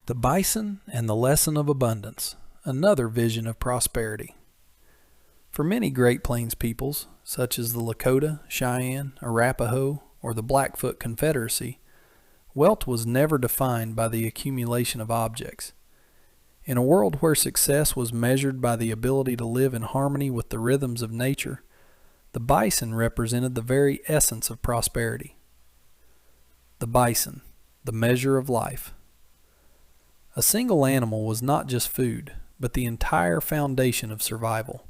The bison and the lesson of abundance, another vision of prosperity. For many Great Plains peoples, such as the Lakota, Cheyenne, Arapaho, or the Blackfoot Confederacy, wealth was never defined by the accumulation of objects. In a world where success was measured by the ability to live in harmony with the rhythms of nature, the bison represented the very essence of prosperity. The bison, the measure of life. A single animal was not just food, but the entire foundation of survival.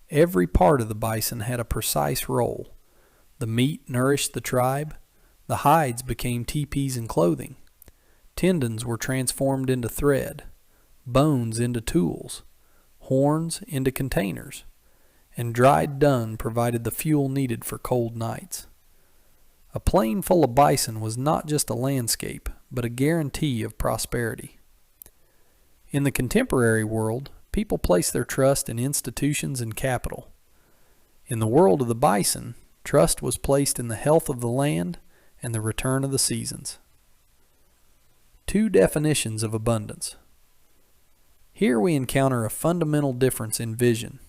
Every part of the bison had a precise role. The meat nourished the tribe. The hides became teepees and clothing. Tendons were transformed into thread, bones into tools, horns into containers, and dried dung provided the fuel needed for cold nights. A plain full of bison was not just a landscape, but a guarantee of prosperity. In the contemporary world, people place their trust in institutions and capital. In the world of the bison, trust was placed in the health of the land and the return of the seasons. Two definitions of abundance. Here we encounter a fundamental difference in vision.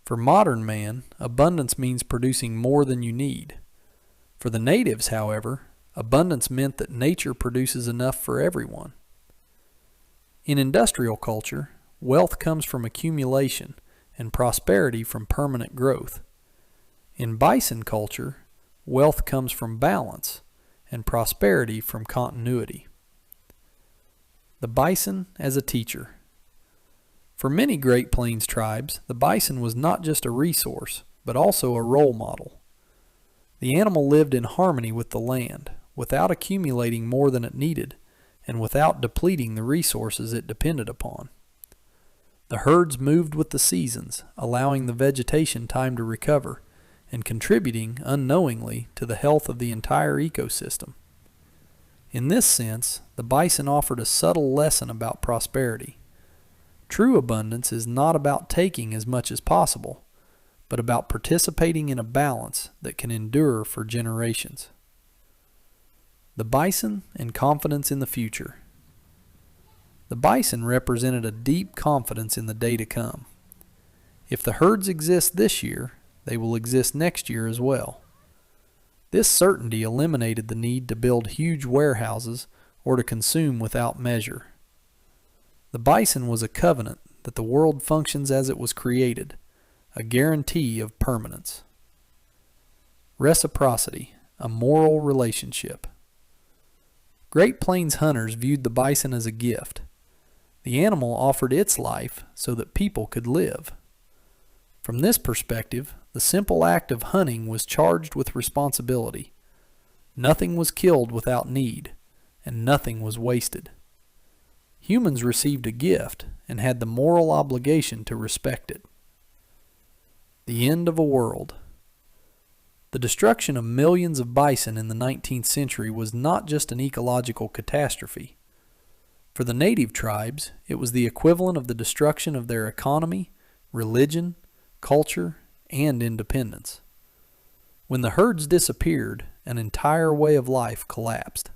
For modern man, abundance means producing more than you need. For the natives, however, abundance meant that nature produces enough for everyone. In industrial culture, wealth comes from accumulation and prosperity from permanent growth. In bison culture, wealth comes from balance and prosperity from continuity. The bison as a teacher. For many Great Plains tribes, the bison was not just a resource, but also a role model. The animal lived in harmony with the land, without accumulating more than it needed, and without depleting the resources it depended upon. The herds moved with the seasons, allowing the vegetation time to recover, and contributing unknowingly to the health of the entire ecosystem. In this sense, the bison offered a subtle lesson about prosperity. True abundance is not about taking as much as possible, but about participating in a balance that can endure for generations. The bison and confidence in the future. The bison represented a deep confidence in the day to come. If the herds exist this year, they will exist next year as well. This certainty eliminated the need to build huge warehouses or to consume without measure. The bison was a covenant that the world functions as it was created, a guarantee of permanence. Reciprocity, a moral relationship. Great Plains hunters viewed the bison as a gift. The animal offered its life so that people could live. From this perspective, the simple act of hunting was charged with responsibility. Nothing was killed without need, and nothing was wasted. Humans received a gift and had the moral obligation to respect it. The end of a world. The destruction of millions of bison in the 19th century was not just an ecological catastrophe. For the native tribes, it was the equivalent of the destruction of their economy, religion, culture, and independence. When the herds disappeared, an entire way of life collapsed.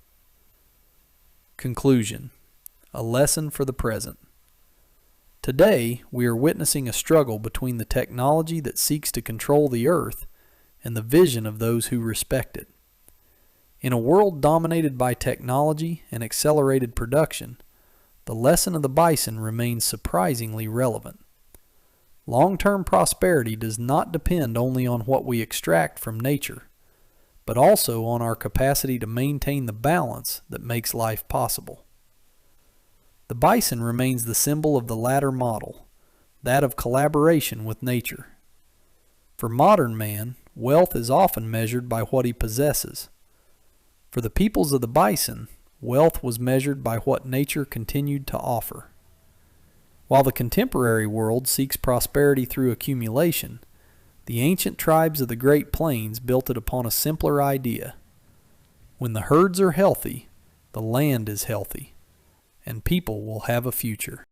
Conclusion. A lesson for the present. Today, we are witnessing a struggle between the technology that seeks to control the earth and the vision of those who respect it. In a world dominated by technology and accelerated production, the lesson of the bison remains surprisingly relevant. Long-term prosperity does not depend only on what we extract from nature, but also on our capacity to maintain the balance that makes life possible. The bison remains the symbol of the latter model, that of collaboration with nature. For modern man, wealth is often measured by what he possesses. For the peoples of the bison, wealth was measured by what nature continued to offer. While the contemporary world seeks prosperity through accumulation, the ancient tribes of the Great Plains built it upon a simpler idea. When the herds are healthy, the land is healthy, and people will have a future.